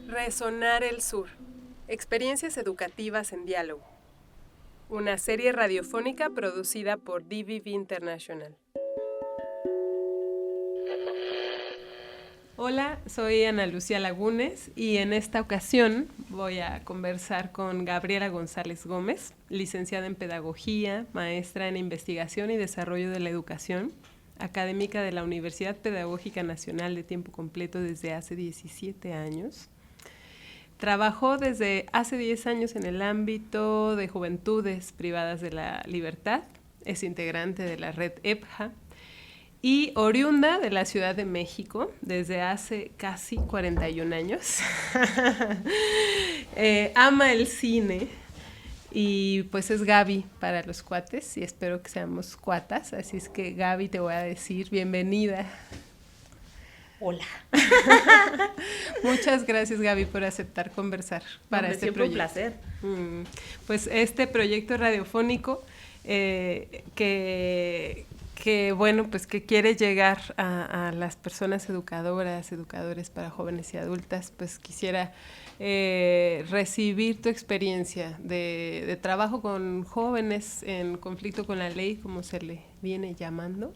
Resonar el Sur. Experiencias educativas en diálogo. Una serie radiofónica producida por DVV International. Hola, soy Ana Lucía Lagunes y en esta ocasión voy a conversar con Gabriela González Gómez, licenciada en Pedagogía, maestra en Investigación y Desarrollo de la Educación, académica de la Universidad Pedagógica Nacional de tiempo completo desde hace 17 años. Trabajó desde hace 10 años en el ámbito de juventudes privadas de la libertad, es integrante de la red EPJA y oriunda de la Ciudad de México desde hace casi 41 años. Ama el cine y pues es Gaby para los cuates y espero que seamos cuatas, así es que Gaby te voy a decir bienvenida. Hola. Muchas gracias, Gaby, por aceptar conversar para este proyecto. Un placer. Pues este proyecto radiofónico que bueno, pues que quiere llegar a las personas educadores para jóvenes y adultas, pues quisiera recibir tu experiencia de trabajo con jóvenes en conflicto con la ley, como se le viene llamando.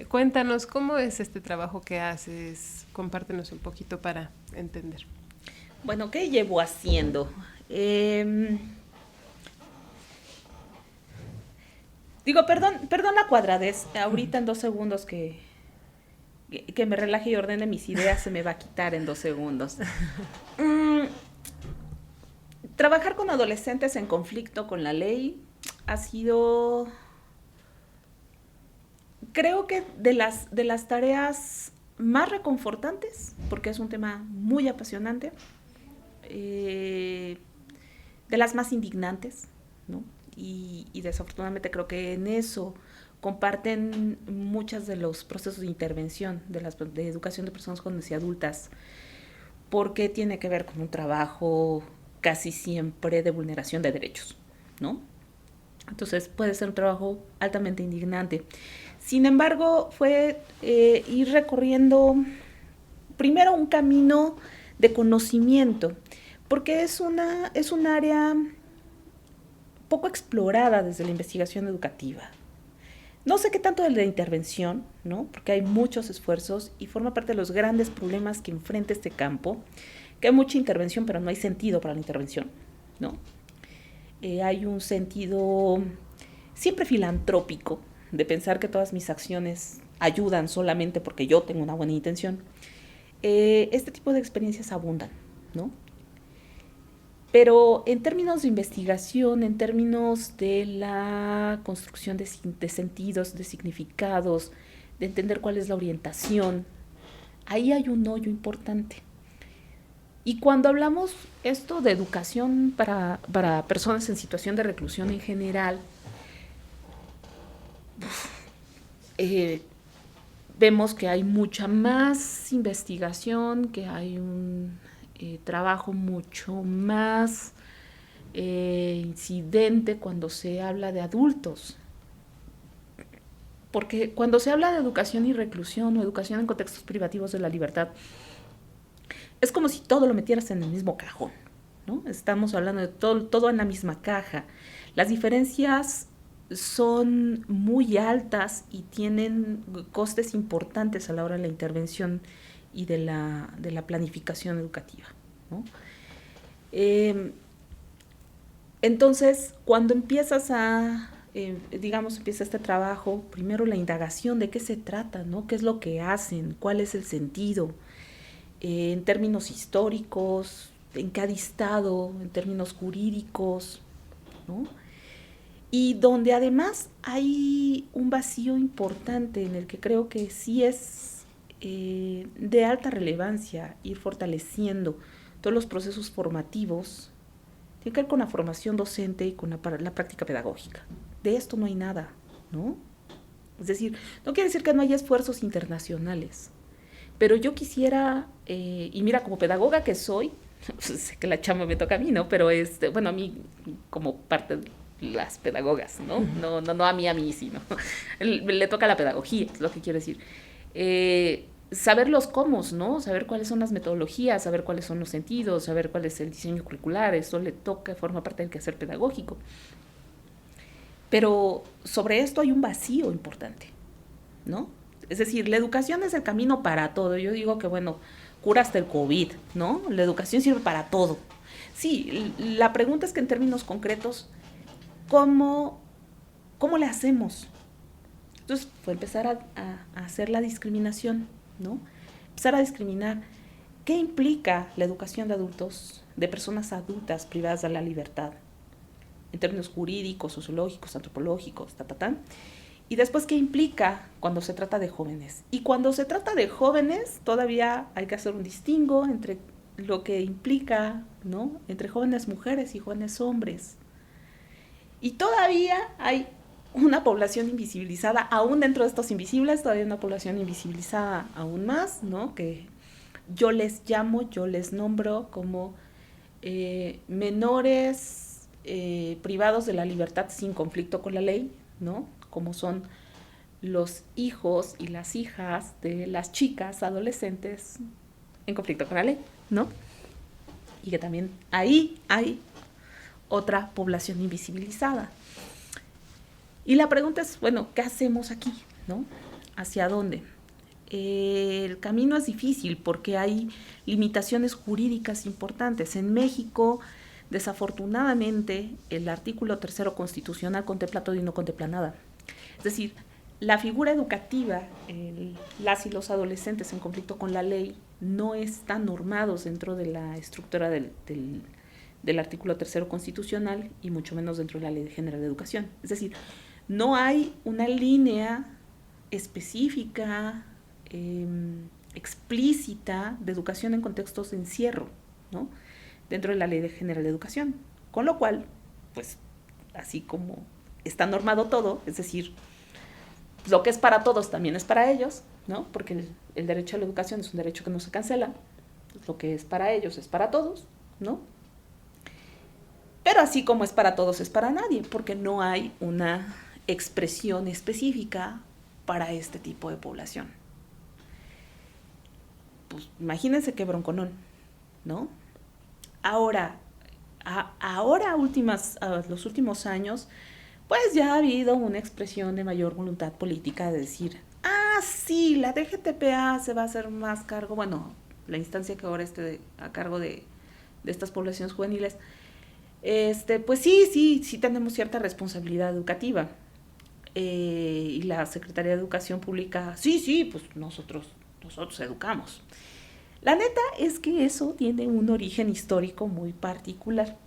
Cuéntanos, ¿cómo es este trabajo que haces? Compártenos un poquito para entender. Bueno, ¿qué llevo haciendo? Perdón la cuadradez. Ahorita en 2 segundos que me relaje y ordene mis ideas se me va a quitar en 2 segundos. Trabajar con adolescentes en conflicto con la ley ha sido, creo que de las tareas más reconfortantes, porque es un tema muy apasionante, de las más indignantes, ¿no? Y desafortunadamente creo que en eso comparten muchos de los procesos de intervención de educación de personas jóvenes y adultas, porque tiene que ver con un trabajo casi siempre de vulneración de derechos, ¿no? Entonces puede ser un trabajo altamente indignante. Sin embargo, fue ir recorriendo primero un camino de conocimiento, porque es un área poco explorada desde la investigación educativa. No sé qué tanto de la intervención, ¿no? Porque hay muchos esfuerzos y forma parte de los grandes problemas que enfrenta este campo, que hay mucha intervención, pero no hay sentido para la intervención, ¿no? Hay un sentido siempre filantrópico de pensar que todas mis acciones ayudan solamente porque yo tengo una buena intención. Este tipo de experiencias abundan, ¿no? Pero en términos de investigación, en términos de la construcción de sentidos, de significados, de entender cuál es la orientación, ahí hay un hoyo importante. Y cuando hablamos esto de educación para personas en situación de reclusión en general, vemos que hay mucha más investigación, que hay un trabajo mucho más incidente cuando se habla de adultos. Porque cuando se habla de educación y reclusión o educación en contextos privativos de la libertad, es como si todo lo metieras en el mismo cajón, ¿no? Estamos hablando de todo en la misma caja. Las diferencias son muy altas y tienen costes importantes a la hora de la intervención y de la planificación educativa, ¿no? Entonces, cuando empiezas empieza este trabajo, primero la indagación de qué se trata, ¿no? ¿Qué es lo que hacen? ¿Cuál es el sentido? En términos históricos, en cada estado, en términos jurídicos, ¿no? Y donde además hay un vacío importante en el que creo que sí es de alta relevancia ir fortaleciendo todos los procesos formativos. Tiene que ver con la formación docente y con la práctica pedagógica. De esto no hay nada, ¿no? Es decir, no quiere decir que no haya esfuerzos internacionales, pero yo quisiera, y mira, como pedagoga que soy, sé que la chamba me toca a mí, ¿no? Pero a mí como parte de las pedagogas, ¿no? No a mí, sino le toca la pedagogía, es lo que quiero decir. saber los cómo, ¿no? Saber cuáles son las metodologías, saber cuáles son los sentidos, saber cuál es el diseño curricular, eso le toca, forma parte del quehacer pedagógico. Pero sobre esto hay un vacío importante, ¿no? Es decir, la educación es el camino para todo. Yo digo que, bueno, cura hasta el COVID, ¿no? La educación sirve para todo. Sí, la pregunta es que en términos concretos, ¿cómo le hacemos? Entonces, fue empezar a hacer la discriminación, ¿no? Empezar a discriminar. ¿Qué implica la educación de adultos, de personas adultas privadas de la libertad? En términos jurídicos, sociológicos, antropológicos, y después, ¿qué implica cuando se trata de jóvenes? Y cuando se trata de jóvenes, todavía hay que hacer un distingo entre lo que implica, ¿no? Entre jóvenes mujeres y jóvenes hombres. Y todavía hay una población invisibilizada, aún dentro de estos invisibles, todavía hay una población invisibilizada aún más, ¿no? Que yo les nombro como menores privados de la libertad sin conflicto con la ley, ¿no? Como son los hijos y las hijas de las chicas adolescentes en conflicto con la ley, ¿no? Y que también ahí hay otra población invisibilizada. Y la pregunta es, bueno, ¿qué hacemos aquí, no? ¿Hacia dónde? El camino es difícil porque hay limitaciones jurídicas importantes. En México, desafortunadamente, el artículo 3 constitucional contempla todo y no contempla nada. Es decir, la figura educativa, las y los adolescentes en conflicto con la ley, no están normados dentro de la estructura del artículo 3 constitucional y mucho menos dentro de la Ley General de Educación. Es decir, no hay una línea específica, explícita de educación en contextos de encierro, ¿no? Dentro de la Ley General de Educación. Con lo cual, pues, así como está normado todo, es decir, lo que es para todos también es para ellos, ¿no? Porque el derecho a la educación es un derecho que no se cancela. Lo que es para ellos es para todos, ¿no? Pero así como es para todos, es para nadie, porque no hay una expresión específica para este tipo de población. Pues imagínense qué bronconón, ¿no? Ahora, los últimos años, pues ya ha habido una expresión de mayor voluntad política de decir, sí, la DGTPA se va a hacer más cargo, bueno, la instancia que ahora esté a cargo de estas poblaciones juveniles, pues sí tenemos cierta responsabilidad educativa. Y la Secretaría de Educación Pública, sí, pues nosotros educamos. La neta es que eso tiene un origen histórico muy particular.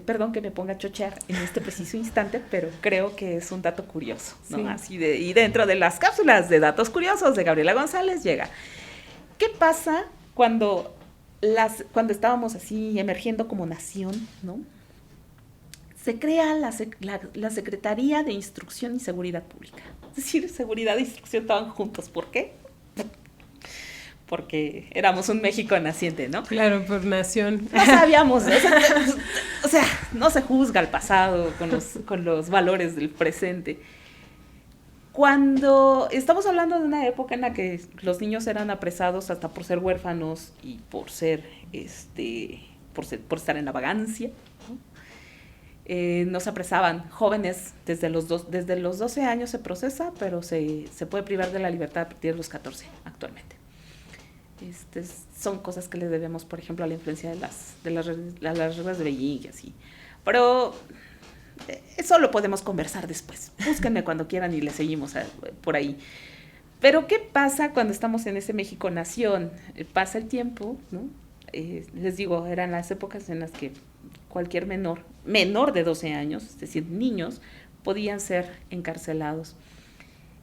Perdón que me ponga a chochear en este preciso instante, pero creo que es un dato curioso, ¿no? Sí. Y dentro de las cápsulas de datos curiosos de Gabriela González llega. ¿Qué pasa cuando estábamos así emergiendo como nación, ¿no? Se crea la Secretaría de Instrucción y Seguridad Pública. Es decir, seguridad e instrucción estaban juntos. ¿Por qué? Porque éramos un México naciente, ¿no? Claro, por nación. No sabíamos, o sea, no se juzga el pasado con los valores del presente. Cuando estamos hablando de una época en la que los niños eran apresados hasta por ser huérfanos y por estar en la vagancia, ¿no? Nos apresaban jóvenes desde los 12 años se procesa, pero se puede privar de la libertad a partir de los 14 actualmente. Son cosas que le debemos, por ejemplo, a la influencia de las reglas de Beijing y así. Pero eso lo podemos conversar después. Búsquenme cuando quieran y le seguimos por ahí. Pero ¿qué pasa cuando estamos en ese México nación? Pasa el tiempo, ¿no? Les digo, eran las épocas en las que cualquier menor de 12 años, es decir, niños, podían ser encarcelados.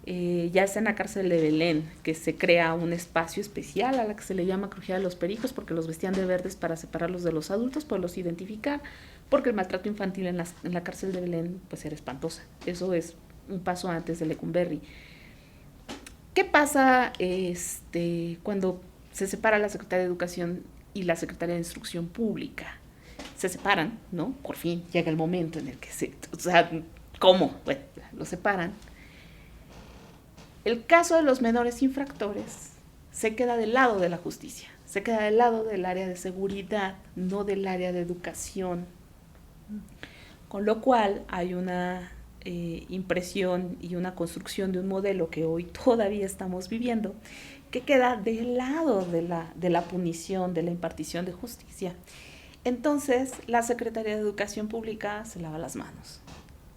Ya es en la cárcel de Belén que se crea un espacio especial a la que se le llama Crujía de los Perijos, porque los vestían de verdes para separarlos de los adultos, poderlos identificar, porque el maltrato infantil en la cárcel de Belén pues era espantosa. Eso es un paso antes de Lecumberri. ¿Qué pasa cuando se separa la Secretaría de Educación y la Secretaría de Instrucción Pública? Se separan, ¿no? Por fin llega el momento en el que ¿cómo? Bueno, lo separan. El caso de los menores infractores se queda del lado de la justicia, se queda del lado del área de seguridad, no del área de educación. Con lo cual hay una impresión y una construcción de un modelo que hoy todavía estamos viviendo, que queda del lado de la punición, de la impartición de justicia. Entonces, la Secretaría de Educación Pública se lava las manos.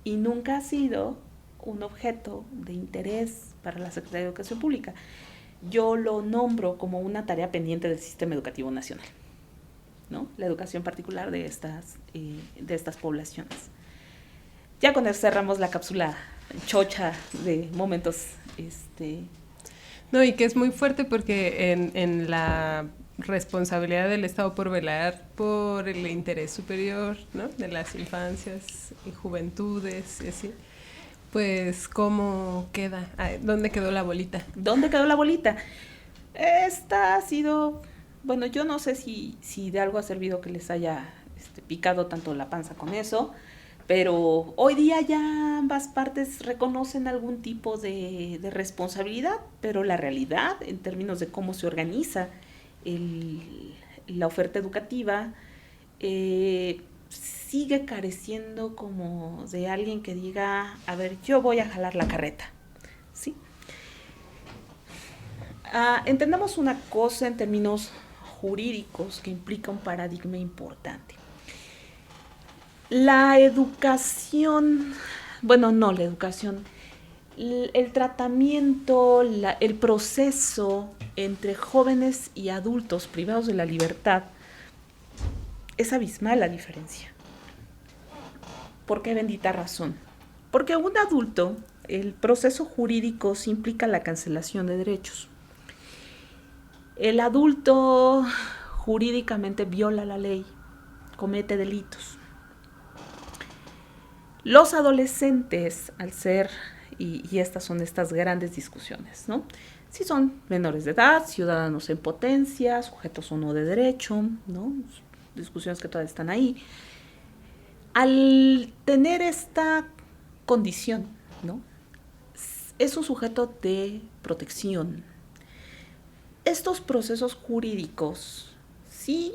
Y nunca ha sido un objeto de interés para la Secretaría de Educación Pública. Yo lo nombro como una tarea pendiente del sistema educativo nacional, ¿no? La educación particular de estas poblaciones. Ya con eso cerramos la cápsula chocha de momentos. No, y que es muy fuerte porque en la responsabilidad del Estado por velar por el interés superior, ¿no?, de las infancias y juventudes y así, pues ¿cómo queda? ¿Dónde quedó la bolita? ¿Dónde quedó la bolita? Esta ha sido, bueno, yo no sé si de algo ha servido que les haya picado tanto la panza con eso, pero hoy día ya ambas partes reconocen algún tipo de responsabilidad, pero la realidad, en términos de cómo se organiza la oferta educativa, sigue careciendo como de alguien que diga, a ver, yo voy a jalar la carreta, ¿sí? Entendamos una cosa en términos jurídicos que implica un paradigma importante. La educación, el tratamiento, el proceso entre jóvenes y adultos privados de la libertad, es abismal la diferencia. ¿Por qué bendita razón? Porque un adulto, el proceso jurídico sí implica la cancelación de derechos. El adulto jurídicamente viola la ley, comete delitos. Los adolescentes, al ser, y estas son estas grandes discusiones, ¿no?, si son menores de edad, ciudadanos en potencia, sujetos o no de derecho, ¿no?, discusiones que todavía están ahí. Al tener esta condición, ¿no?, es un sujeto de protección. Estos procesos jurídicos sí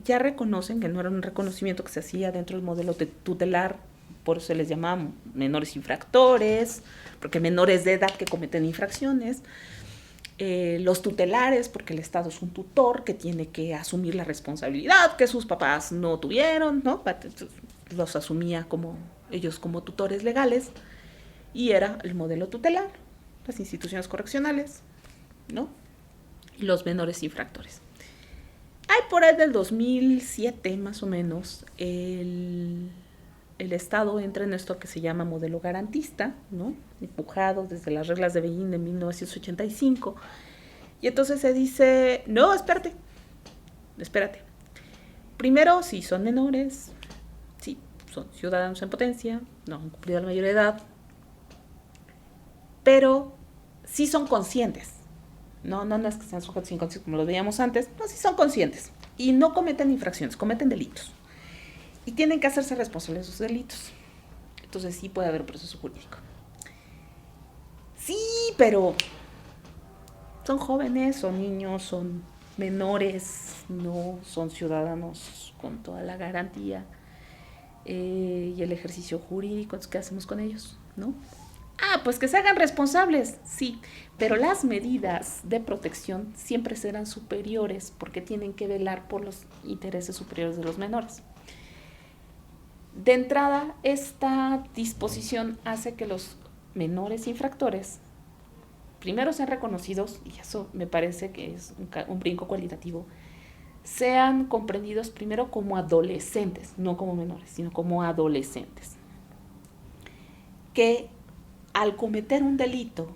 ya reconocen, que no era un reconocimiento que se hacía dentro del modelo tutelar, por eso se les llama menores infractores, porque menores de edad que cometen infracciones, los tutelares, porque el Estado es un tutor que tiene que asumir la responsabilidad que sus papás no tuvieron, ¿no?, los asumía como ellos como tutores legales, y era el modelo tutelar, las instituciones correccionales, ¿no?, y los menores infractores. Hay por ahí del 2007 más o menos, el Estado entra en esto que se llama modelo garantista, ¿no?, empujado desde las reglas de Beijing de 1985, y entonces se dice, no, espérate, primero, si son menores, sí, son ciudadanos en potencia, no han cumplido la mayoría de edad, pero sí son conscientes, no es que sean sujetos inconscientes como lo veíamos antes, no, sí son conscientes, y no cometen infracciones, cometen delitos. Y tienen que hacerse responsables de sus delitos. Entonces sí puede haber un proceso jurídico. Sí, pero son jóvenes, son niños, son menores, no son ciudadanos con toda la garantía y el ejercicio jurídico. Entonces, ¿qué hacemos con ellos? ¿No? Pues que se hagan responsables, sí, pero las medidas de protección siempre serán superiores porque tienen que velar por los intereses superiores de los menores. De entrada, esta disposición hace que los menores infractores primero sean reconocidos, y eso me parece que es un brinco cualitativo, sean comprendidos primero como adolescentes, no como menores, sino como adolescentes, que al cometer un delito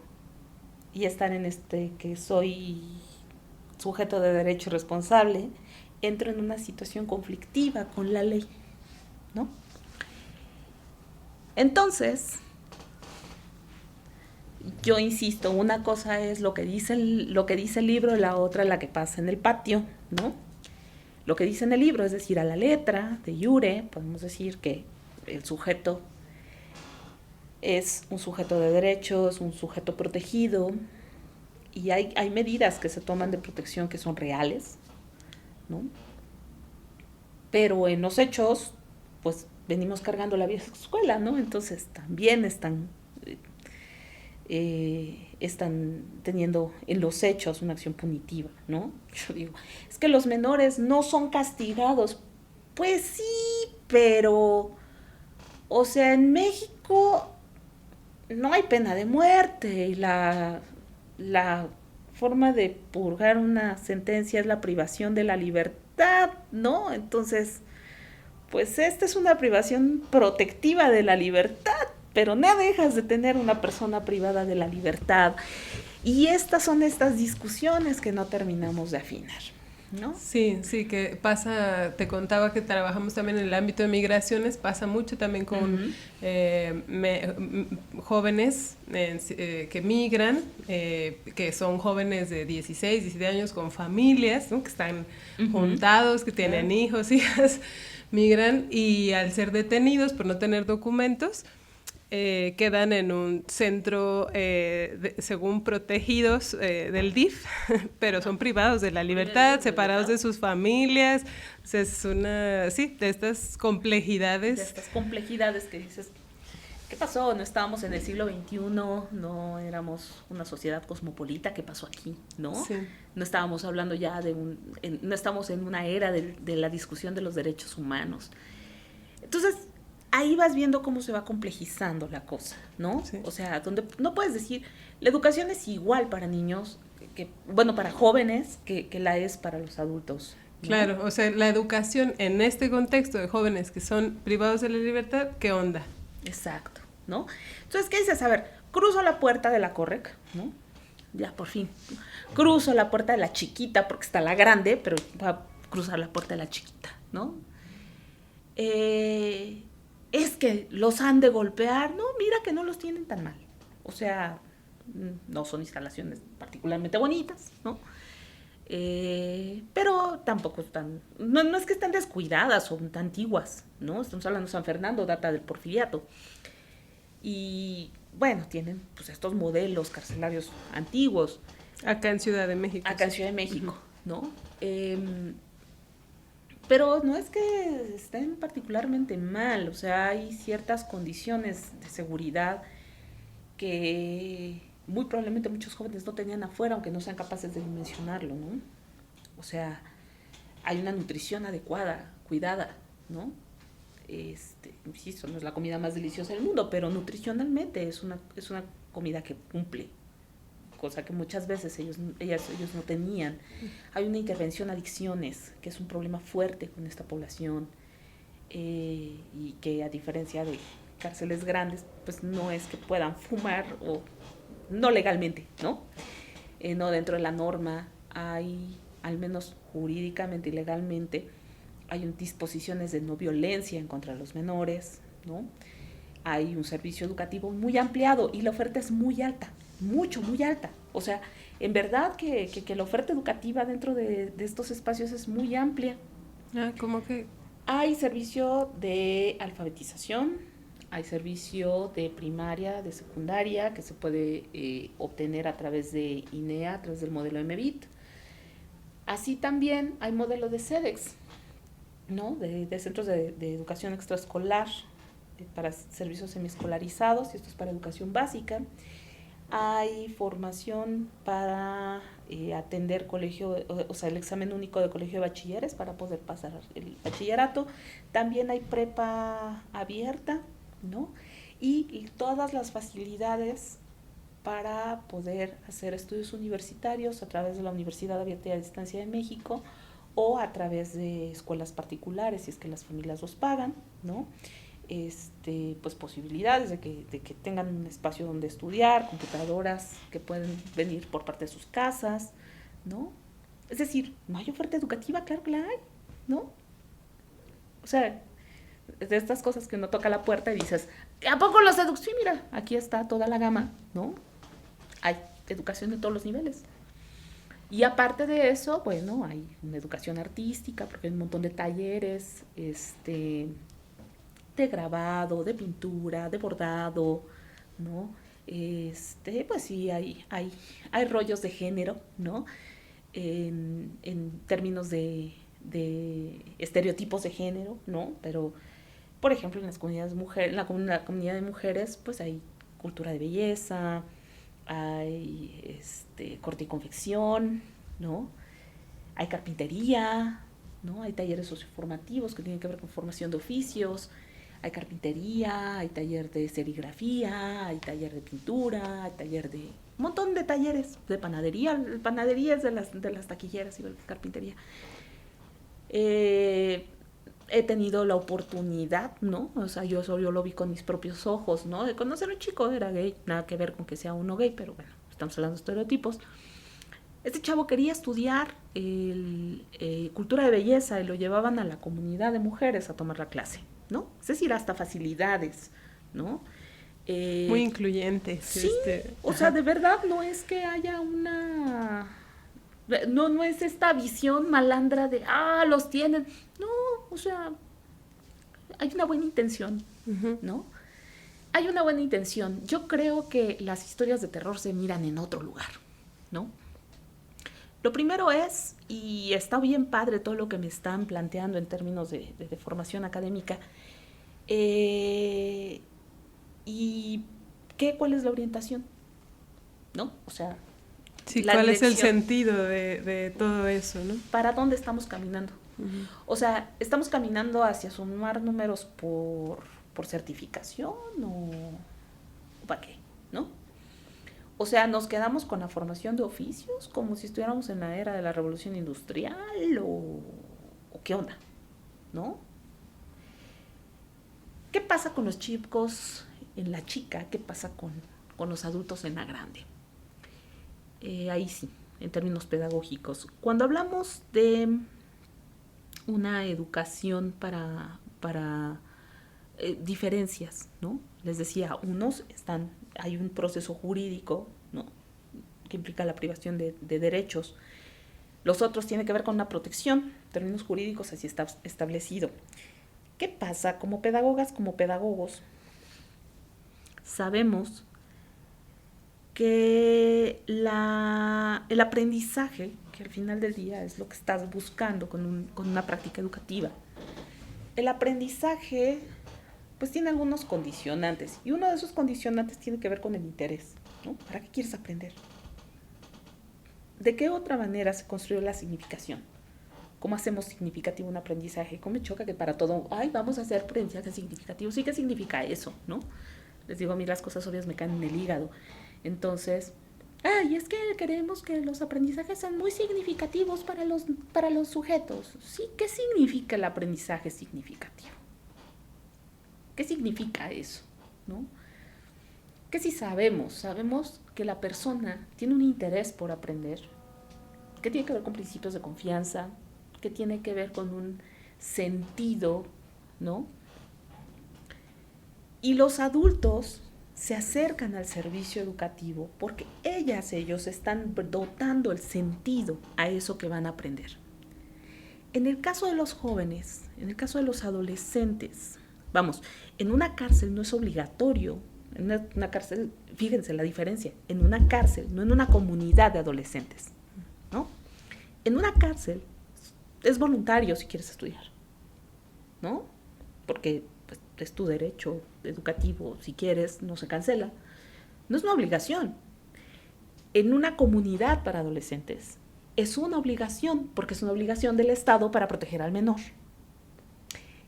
y estar en que soy sujeto de derecho responsable, entro en una situación conflictiva con la ley, ¿no? Entonces, yo insisto, una cosa es lo que dice el libro, la otra la que pasa en el patio, ¿no? Lo que dice en el libro, es decir, a la letra, de iure, podemos decir que el sujeto es un sujeto de derechos, un sujeto protegido, y hay medidas que se toman de protección que son reales, ¿no? Pero en los hechos, pues venimos cargando la vieja escuela, ¿no? Entonces también están teniendo en los hechos una acción punitiva, ¿no? Yo digo, es que los menores no son castigados. Pues sí, pero, o sea, en México no hay pena de muerte y la forma de purgar una sentencia es la privación de la libertad, ¿no? Entonces, pues esta es una privación protectiva de la libertad, pero no dejas de tener una persona privada de la libertad. Y estas son estas discusiones que no terminamos de afinar, ¿no? Sí, sí, que pasa, te contaba que trabajamos también en el ámbito de migraciones, pasa mucho también con jóvenes que migran, que son jóvenes de 16, 17 años con familias, ¿no? Que están juntados, que tienen hijos, hijas, migran y al ser detenidos por no tener documentos, quedan en un centro, según protegidos del DIF, pero son privados de la libertad, separados de sus familias. O sea, es una, sí, de estas complejidades. De estas complejidades que dices, ¿qué pasó? No estábamos en el siglo XXI, no éramos una sociedad cosmopolita, ¿qué pasó aquí? ¿No? Sí. No estábamos hablando ya no estamos en una era de la discusión de los derechos humanos. Entonces, ahí vas viendo cómo se va complejizando la cosa, ¿no? Sí. O sea, donde no puedes decir, la educación es igual para niños, bueno, para jóvenes, que la es para los adultos, ¿no? Claro, o sea, la educación en este contexto de jóvenes que son privados de la libertad, ¿qué onda? Exacto, ¿no? Entonces, ¿qué dices? A ver, cruzo la puerta de la Correc, ¿no? Ya, por fin. Cruzo la puerta de la chiquita, porque está la grande, pero voy a cruzar la puerta de la chiquita, ¿no? Es que los han de golpear. No, mira que no los tienen tan mal. O sea, no son instalaciones particularmente bonitas, ¿no? Pero tampoco están, no es que estén descuidadas, son tan antiguas, ¿no? Estamos hablando de San Fernando, data del Porfiriato. Y bueno, tienen pues estos modelos carcelarios antiguos. Acá en Ciudad de México. Acá en Ciudad de México, ¿no? Pero no es que estén particularmente mal, o sea, hay ciertas condiciones de seguridad que muy probablemente muchos jóvenes no tenían afuera, aunque no sean capaces de dimensionarlo, ¿no? O sea, hay una nutrición adecuada, cuidada, ¿no? Insisto, no es la comida más deliciosa del mundo, pero nutricionalmente es una comida que cumple, cosa que muchas veces ellos no tenían. Hay una intervención a adicciones, que es un problema fuerte con esta población, y que a diferencia de cárceles grandes, pues no es que puedan fumar, o no legalmente, ¿no? No dentro de la norma, hay, al menos jurídicamente y legalmente, hay disposiciones de no violencia en contra de los menores, ¿no? Hay un servicio educativo muy ampliado y la oferta es muy alta, muy alta. O sea, en verdad que la oferta educativa dentro de estos espacios es muy amplia. ¿Cómo que? Hay servicio de alfabetización, hay servicio de primaria, de secundaria, que se puede obtener a través de INEA, a través del modelo MEVIT. Así también hay modelo de CEDEX, ¿no? De centros de educación extraescolar, para servicios semiescolarizados, y esto es para educación básica. Hay formación para atender colegio, o sea, el examen único de colegio de bachilleres para poder pasar el bachillerato. También hay prepa abierta, ¿no? Y todas las facilidades para poder hacer estudios universitarios a través de la Universidad Abierta y a Distancia de México, o a través de escuelas particulares, si es que las familias los pagan, ¿no? Pues posibilidades de que tengan un espacio donde estudiar, computadoras que pueden venir por parte de sus casas, ¿no? Es decir, ¿no hay oferta educativa? Claro que la hay, ¿no? O sea, de estas cosas que uno toca la puerta y dices, ¿a poco los educo? Sí, mira, aquí está toda la gama, ¿no? Hay educación de todos los niveles. Y aparte de eso, bueno, hay una educación artística, porque hay un montón de talleres, de grabado, de pintura, de bordado, ¿no? Pues sí, hay rollos de género, ¿no? En términos de estereotipos de género, ¿no? Pero, por ejemplo, en las comunidades mujeres, la comunidad de mujeres, pues hay cultura de belleza, hay corte y confección, ¿no? Hay carpintería, ¿no? Hay talleres socioformativos que tienen que ver con formación de oficios, hay carpintería, hay taller de serigrafía, hay taller de pintura, hay taller de un montón de talleres de panadería. Panadería es de las taquilleras y de la carpintería. He tenido la oportunidad, ¿no? O sea, yo lo vi con mis propios ojos, ¿no? De conocer a un chico, era gay, nada que ver con que sea uno gay, pero bueno, estamos hablando de estereotipos. Este chavo quería estudiar cultura de belleza y lo llevaban a la comunidad de mujeres a tomar la clase, ¿no? Es decir, hasta facilidades, ¿no? Muy incluyentes. Sí, o sea, de verdad no es que haya no es esta visión malandra de, los tienen. No, o sea, hay una buena intención, ¿no? Hay una buena intención. Yo creo que las historias de terror se miran en otro lugar, ¿no? Lo primero es, y está bien padre todo lo que me están planteando en términos de formación académica, y ¿cuál es la orientación? ¿No? O sea, sí, ¿cuál es el sentido de todo eso, no? ¿Para dónde estamos caminando? O sea, ¿estamos caminando hacia sumar números por certificación o para qué? ¿No? O sea, ¿nos quedamos con la formación de oficios como si estuviéramos en la era de la revolución industrial o qué onda? ¿No? ¿Qué pasa con los chicos en la chica? ¿Qué pasa con los adultos en la grande? Ahí sí, en términos pedagógicos. Cuando hablamos de una educación para diferencias, ¿no? Les decía, hay un proceso jurídico, ¿no? Que implica la privación de derechos. Los otros tienen que ver con una protección, en términos jurídicos así está establecido. ¿Qué pasa? Como pedagogas, como pedagogos, sabemos que el aprendizaje, que al final del día es lo que estás buscando con una práctica educativa, el aprendizaje pues tiene algunos condicionantes, y uno de esos condicionantes tiene que ver con el interés, ¿no? ¿Para qué quieres aprender? ¿De qué otra manera se construyó la significación? ¿Cómo hacemos significativo un aprendizaje? ¿Cómo me choca que para todo, vamos a hacer aprendizaje significativo? Sí, ¿qué significa eso, no? Les digo, a mí las cosas obvias me caen en el hígado. Entonces, es que queremos que los aprendizajes sean muy significativos para los sujetos. Sí, ¿qué significa el aprendizaje significativo? ¿Qué significa eso? ¿No? Que si sabemos que la persona tiene un interés por aprender, que tiene que ver con principios de confianza, que tiene que ver con un sentido, ¿no? Y los adultos se acercan al servicio educativo porque ellos están dotando el sentido a eso que van a aprender. En el caso de los jóvenes, en el caso de los adolescentes, en una cárcel no es obligatorio, en una cárcel, fíjense la diferencia, en una cárcel, no en una comunidad de adolescentes, ¿no? En una cárcel es voluntario si quieres estudiar, ¿no? Porque pues, es tu derecho educativo, si quieres, no se cancela. No es una obligación. En una comunidad para adolescentes es una obligación, porque es una obligación del Estado para proteger al menor.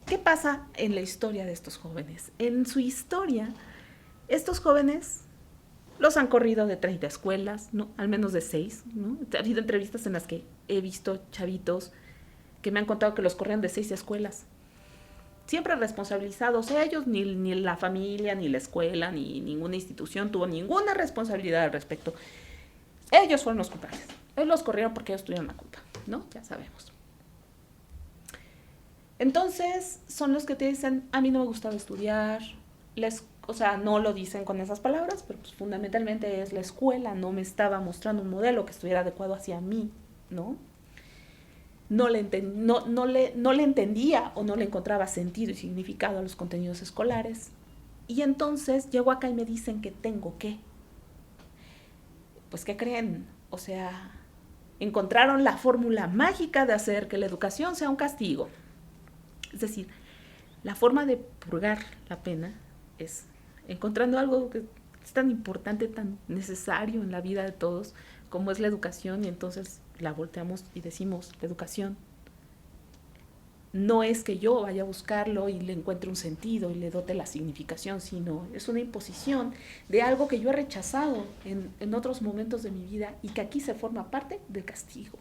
¿Qué pasa en la historia de estos jóvenes? En su historia, estos jóvenes los han corrido de 30 escuelas, ¿no? Al menos de 6, ¿no? Ha habido entrevistas en las que he visto chavitos que me han contado que los corrían de 6 escuelas. Siempre responsabilizados ellos, ni la familia, ni la escuela, ni ninguna institución tuvo ninguna responsabilidad al respecto. Ellos fueron los culpables. Ellos los corrieron porque ellos tuvieron la culpa, ¿no? Ya sabemos. Entonces, son los que te dicen, a mí no me gustaba estudiar, no lo dicen con esas palabras, pero pues fundamentalmente es la escuela, no me estaba mostrando un modelo que estuviera adecuado hacia mí, ¿no? No le entendía o no le encontraba sentido y significado a los contenidos escolares. Y entonces llego acá y me dicen que tengo que. Pues, ¿qué creen? O sea, encontraron la fórmula mágica de hacer que la educación sea un castigo. Es decir, la forma de purgar la pena es encontrando algo que es tan importante, tan necesario en la vida de todos, como es la educación, y entonces la volteamos y decimos, la educación no es que yo vaya a buscarlo y le encuentre un sentido y le dote la significación, sino es una imposición de algo que yo he rechazado en otros momentos de mi vida y que aquí se forma parte del castigo,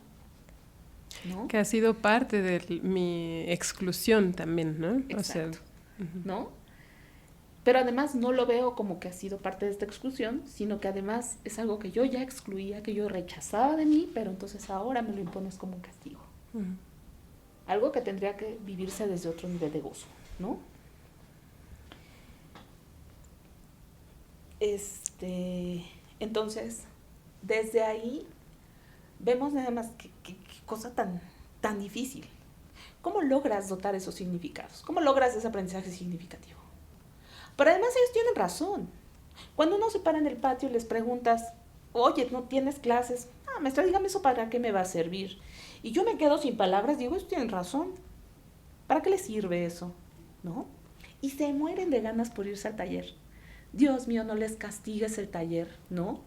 ¿no? Que ha sido parte de mi exclusión también, ¿no? Exacto. O sea, ¿no? Pero además no lo veo como que ha sido parte de esta exclusión, sino que además es algo que yo ya excluía, que yo rechazaba de mí, pero entonces ahora me lo impones como un castigo. Algo que tendría que vivirse desde otro nivel de gozo, ¿no? Entonces, desde ahí vemos nada más qué cosa tan difícil. ¿Cómo logras dotar esos significados? ¿Cómo logras ese aprendizaje significativo? Pero además ellos tienen razón. Cuando uno se para en el patio y les preguntas, oye, ¿no tienes clases? Ah, maestra, dígame eso, ¿para qué me va a servir? Y yo me quedo sin palabras, digo, ellos tienen razón. ¿Para qué les sirve eso? ¿No? Y se mueren de ganas por irse al taller. Dios mío, no les castigues el taller, ¿no?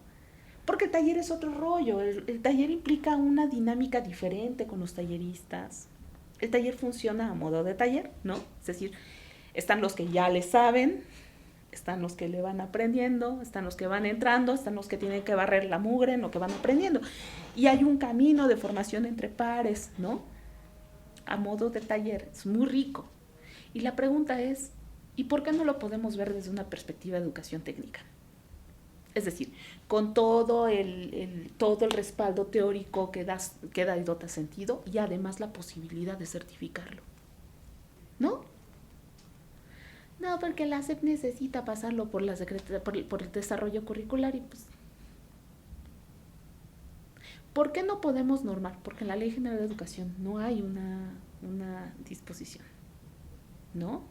Porque el taller es otro rollo. El taller implica una dinámica diferente con los talleristas. El taller funciona a modo de taller, ¿no? Es decir, están los que ya le saben, están los que le van aprendiendo, están los que van entrando, están los que tienen que barrer la mugre en lo que van aprendiendo. Y hay un camino de formación entre pares, ¿no? A modo de taller, es muy rico. Y la pregunta es, ¿y por qué no lo podemos ver desde una perspectiva de educación técnica? Es decir, con todo el respaldo teórico que da y dota sentido, y además la posibilidad de certificarlo, ¿no? No, porque la SEP necesita pasarlo por el desarrollo curricular y pues... ¿Por qué no podemos normar? Porque en la Ley General de Educación no hay una disposición, ¿no?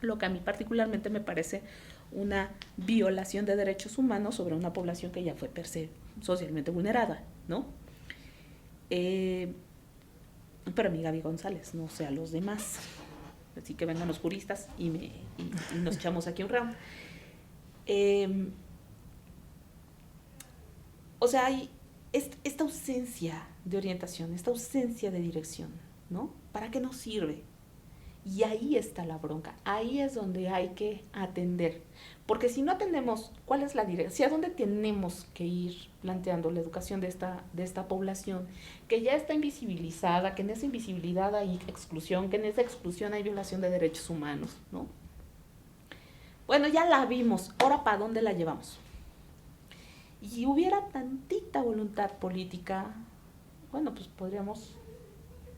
Lo que a mí particularmente me parece una violación de derechos humanos sobre una población que ya fue per se socialmente vulnerada, ¿no? Pero a mí Gaby González, no sé a los demás. Así que vengan los juristas y nos echamos aquí un round. O sea, hay esta ausencia de orientación, esta ausencia de dirección, ¿no? ¿Para qué nos sirve? Y ahí está la bronca, ahí es donde hay que atender. Porque si no atendemos cuál es la dirección, hacia dónde tenemos que ir planteando la educación de esta población, que ya está invisibilizada, que en esa invisibilidad hay exclusión, que en esa exclusión hay violación de derechos humanos, ¿no? Bueno, ya la vimos, ahora ¿para dónde la llevamos? Y hubiera tantita voluntad política, bueno, pues podríamos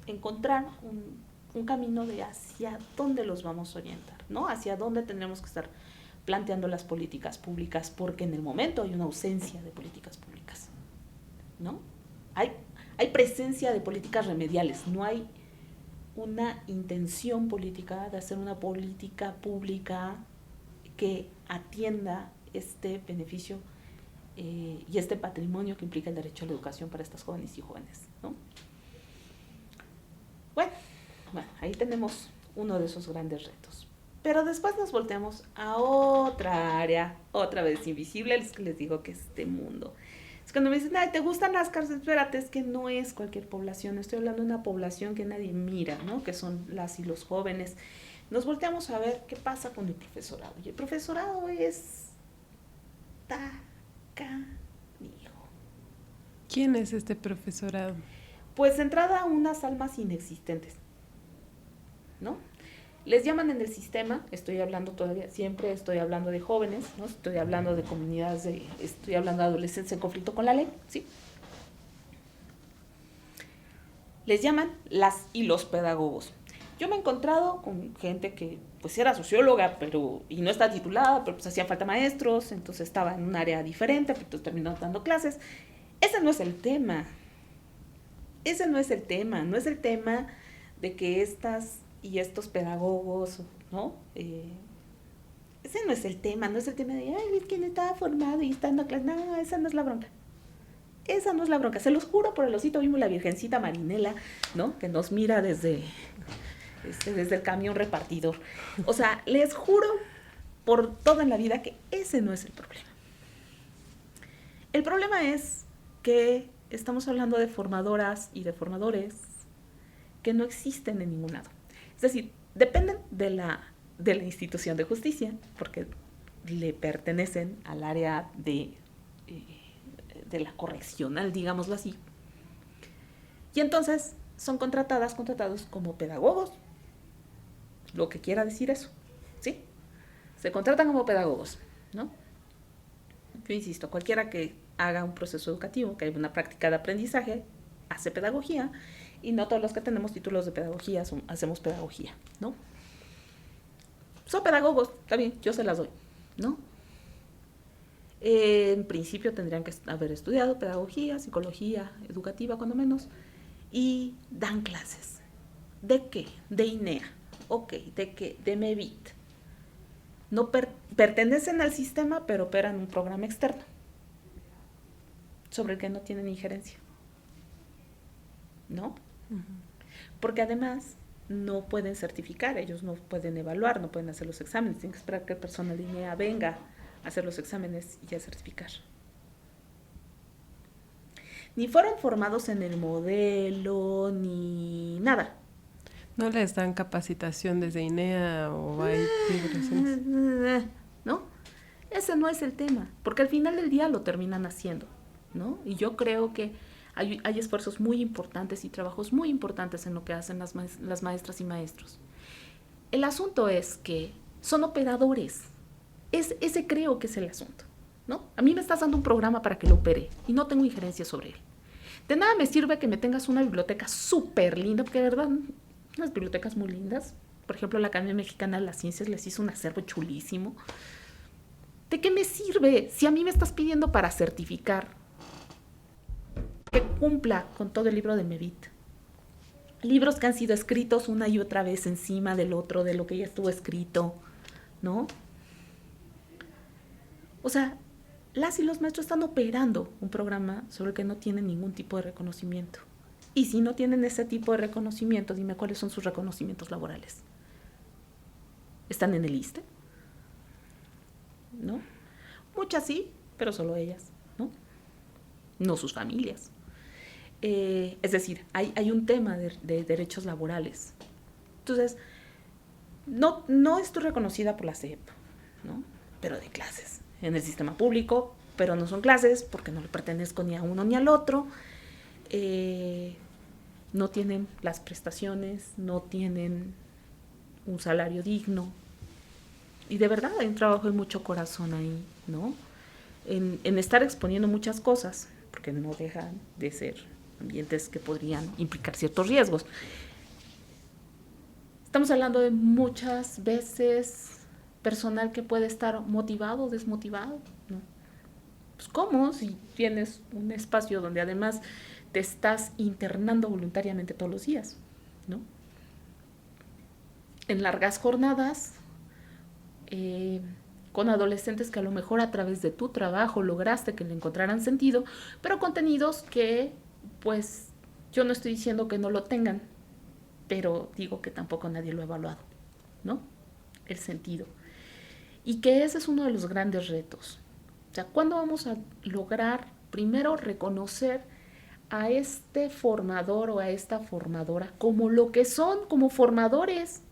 encontrar un camino de hacia dónde los vamos a orientar, ¿no? Hacia dónde tenemos que estar planteando las políticas públicas, porque en el momento hay una ausencia de políticas públicas, ¿no? Hay presencia de políticas remediales, no hay una intención política de hacer una política pública que atienda este beneficio y este patrimonio que implica el derecho a la educación para estas jóvenes y jóvenes, ¿no? Bueno, ahí tenemos uno de esos grandes retos. Pero después nos volteamos a otra área, otra vez invisible, es que les digo que es este mundo. Es cuando me dicen, ay, ¿te gustan las cárceles? Espérate, es que no es cualquier población, estoy hablando de una población que nadie mira, ¿no? Que son las y los jóvenes. Nos volteamos a ver qué pasa con el profesorado. Y el profesorado es tacaño. ¿Quién es este profesorado? Pues de entrada unas almas inexistentes, ¿no? Les llaman en el sistema, estoy hablando todavía, siempre estoy hablando de jóvenes, ¿no? Estoy hablando de comunidades, estoy hablando de adolescentes en conflicto con la ley, ¿sí? Les llaman las y los pedagogos. Yo me he encontrado con gente que pues era socióloga, y no está titulada, pero pues hacía falta maestros, entonces estaba en un área diferente, pero terminó dando clases. Ese no es el tema. Ese no es el tema, no es el tema de que estas y estos pedagogos, ¿no? ese no es el tema, no es el tema de, ay, es que no estaba formado y está dando clases. No, esa no es la bronca. Esa no es la bronca. Se los juro por el osito mismo, la virgencita Marinela, ¿no? Que nos mira desde el camión repartidor. O sea, les juro por toda en la vida que ese no es el problema. El problema es que estamos hablando de formadoras y de formadores que no existen en ningún lado. Es decir, dependen de la institución de justicia, porque le pertenecen al área de la correccional, digámoslo así. Y entonces son contratados como pedagogos, lo que quiera decir eso, ¿sí? Se contratan como pedagogos, ¿no? Yo insisto, cualquiera que haga un proceso educativo, que haya una práctica de aprendizaje, hace pedagogía, y no todos los que tenemos títulos de pedagogía hacemos pedagogía, ¿no? Son pedagogos, está bien, yo se las doy, ¿no? En principio tendrían que haber estudiado pedagogía, psicología educativa, cuando menos, y dan clases. ¿De qué? De INEA. Ok, ¿de qué? De MEVIT. No pertenecen al sistema, pero operan un programa externo sobre el que no tienen injerencia, ¿no? Uh-huh. Porque además no pueden certificar, ellos no pueden evaluar, no pueden hacer los exámenes, tienen que esperar que el personal de INEA venga a hacer los exámenes y a certificar. Ni fueron formados en el modelo, ni nada. ¿No les dan capacitación desde INEA o hay vibraciones? No, ese no es el tema, porque al final del día lo terminan haciendo, ¿no? Y yo creo que hay esfuerzos muy importantes y trabajos muy importantes en lo que hacen las maestras y maestros. El asunto es que son operadores. Ese creo que es el asunto, ¿no? A mí me estás dando un programa para que lo opere y no tengo injerencia sobre él. De nada me sirve que me tengas una biblioteca súper linda, porque de verdad, unas bibliotecas muy lindas. Por ejemplo, la Academia Mexicana de las Ciencias les hizo un acervo chulísimo. ¿De qué me sirve si a mí me estás pidiendo para certificar que cumpla con todo el libro de MEVIT? Libros que han sido escritos una y otra vez encima del otro, de lo que ya estuvo escrito, ¿no? O sea, las y los maestros están operando un programa sobre el que no tienen ningún tipo de reconocimiento. Y si no tienen ese tipo de reconocimiento, dime cuáles son sus reconocimientos laborales. ¿Están en el ISSSTE? ¿No? Muchas sí, pero solo ellas, ¿no? No sus familias. Es decir, hay un tema de derechos laborales. Entonces, no estoy reconocida por la SEP, ¿no? Pero de clases. En el sistema público, pero no son clases porque no le pertenezco ni a uno ni al otro. No tienen las prestaciones, no tienen un salario digno. Y de verdad hay un trabajo de mucho corazón ahí, ¿no? En estar exponiendo muchas cosas, porque no dejan de ser ambientes que podrían implicar ciertos riesgos. Estamos hablando de muchas veces personal que puede estar motivado o desmotivado, ¿no? Pues ¿cómo? Si tienes un espacio donde además te estás internando voluntariamente todos los días, ¿no? En largas jornadas, con adolescentes que a lo mejor a través de tu trabajo lograste que le encontraran sentido, pero contenidos que, pues, yo no estoy diciendo que no lo tengan, pero digo que tampoco nadie lo ha evaluado, ¿no? El sentido. Y que ese es uno de los grandes retos. O sea, ¿cuándo vamos a lograr primero reconocer a este formador o a esta formadora como lo que son, como formadores,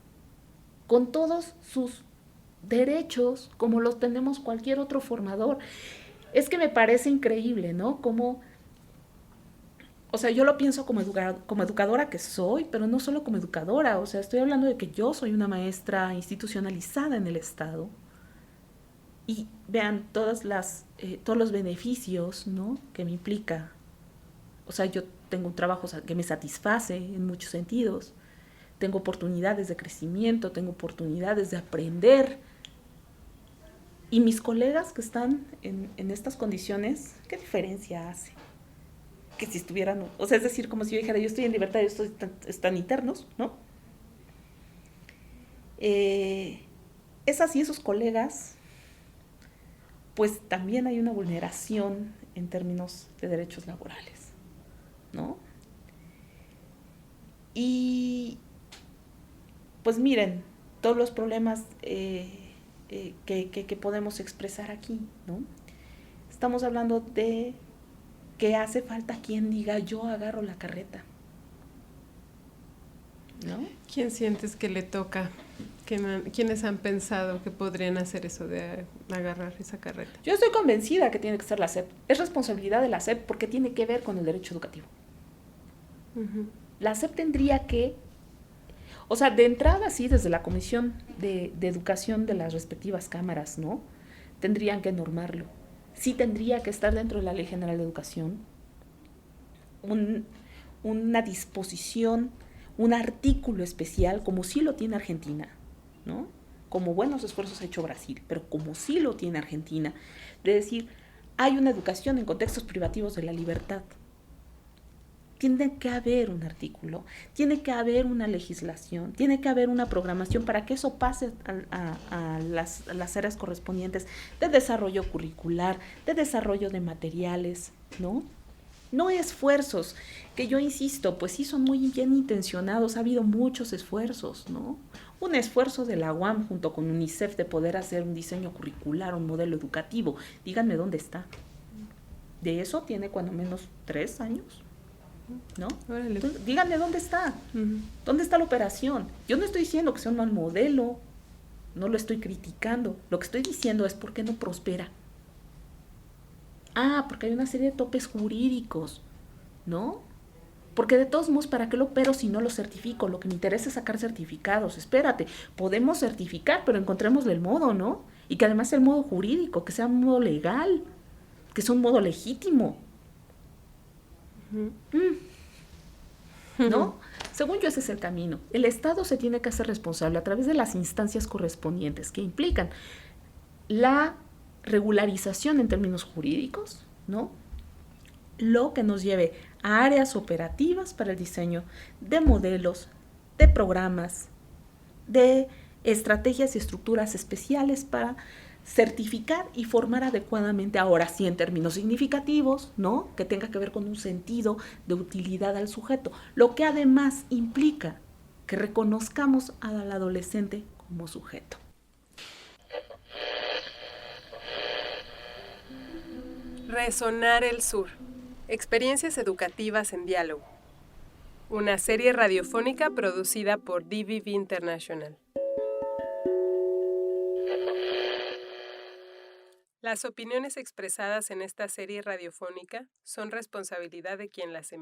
con todos sus derechos, como los tenemos cualquier otro formador? Es que me parece increíble, ¿no? Como, o sea, yo lo pienso como educadora que soy, pero no solo como educadora. O sea, estoy hablando de que yo soy una maestra institucionalizada en el Estado. Y vean todos los beneficios, ¿no?, que me implica. O sea, yo tengo un trabajo que me satisface en muchos sentidos. Tengo oportunidades de crecimiento, tengo oportunidades de aprender. Y mis colegas que están en estas condiciones, ¿qué diferencia hace? Que si estuvieran, o sea, es decir, como si yo dijera, yo estoy en libertad y estos están internos, ¿no? esas y esos colegas, pues también hay una vulneración en términos de derechos laborales, ¿no? Y pues miren, todos los problemas que podemos expresar aquí, ¿no? Estamos hablando de que hace falta quien diga yo agarro la carreta, ¿no? ¿Quién sientes que le toca? ¿Quiénes han pensado que podrían hacer eso de agarrar esa carreta? Yo estoy convencida que tiene que ser la SEP. Es responsabilidad de la SEP porque tiene que ver con el derecho educativo. Uh-huh. La SEP tendría que, o sea, de entrada sí, desde la Comisión de Educación de las respectivas cámaras, ¿no? Tendrían que normarlo. Sí tendría que estar dentro de la Ley General de Educación una disposición, un artículo especial, como sí lo tiene Argentina, ¿no? Como buenos esfuerzos ha hecho Brasil, pero como sí lo tiene Argentina, de decir, hay una educación en contextos privativos de la libertad. Tiene que haber un artículo, tiene que haber una legislación, tiene que haber una programación para que eso pase a las áreas correspondientes de desarrollo curricular, de desarrollo de materiales, ¿no? No esfuerzos, que yo insisto, pues sí son muy bien intencionados, ha habido muchos esfuerzos, ¿no? Un esfuerzo de la UAM junto con UNICEF de poder hacer un diseño curricular, un modelo educativo. Díganme dónde está. De eso tiene cuando menos 3 años, ¿no? Entonces, díganme dónde está. Uh-huh. ¿Dónde está la operación? Yo no estoy diciendo que sea un mal modelo, no lo estoy criticando. Lo que estoy diciendo es por qué no prospera. Porque hay una serie de topes jurídicos, ¿no? Porque de todos modos, ¿para qué lo opero si no lo certifico? Lo que me interesa es sacar certificados. Espérate, podemos certificar, pero encontrémosle el modo, ¿no? Y que además sea el modo jurídico, que sea un modo legal, que sea un modo legítimo. ¿No? Según yo, ese es el camino. El Estado se tiene que hacer responsable a través de las instancias correspondientes que implican la regularización en términos jurídicos, ¿no? Lo que nos lleve a áreas operativas para el diseño de modelos, de programas, de estrategias y estructuras especiales para certificar y formar adecuadamente, ahora sí en términos significativos, ¿no? Que tenga que ver con un sentido de utilidad al sujeto, lo que además implica que reconozcamos al adolescente como sujeto. Resonar el Sur. Experiencias educativas en diálogo. Una serie radiofónica producida por DVB International. Las opiniones expresadas en esta serie radiofónica son responsabilidad de quien las emite.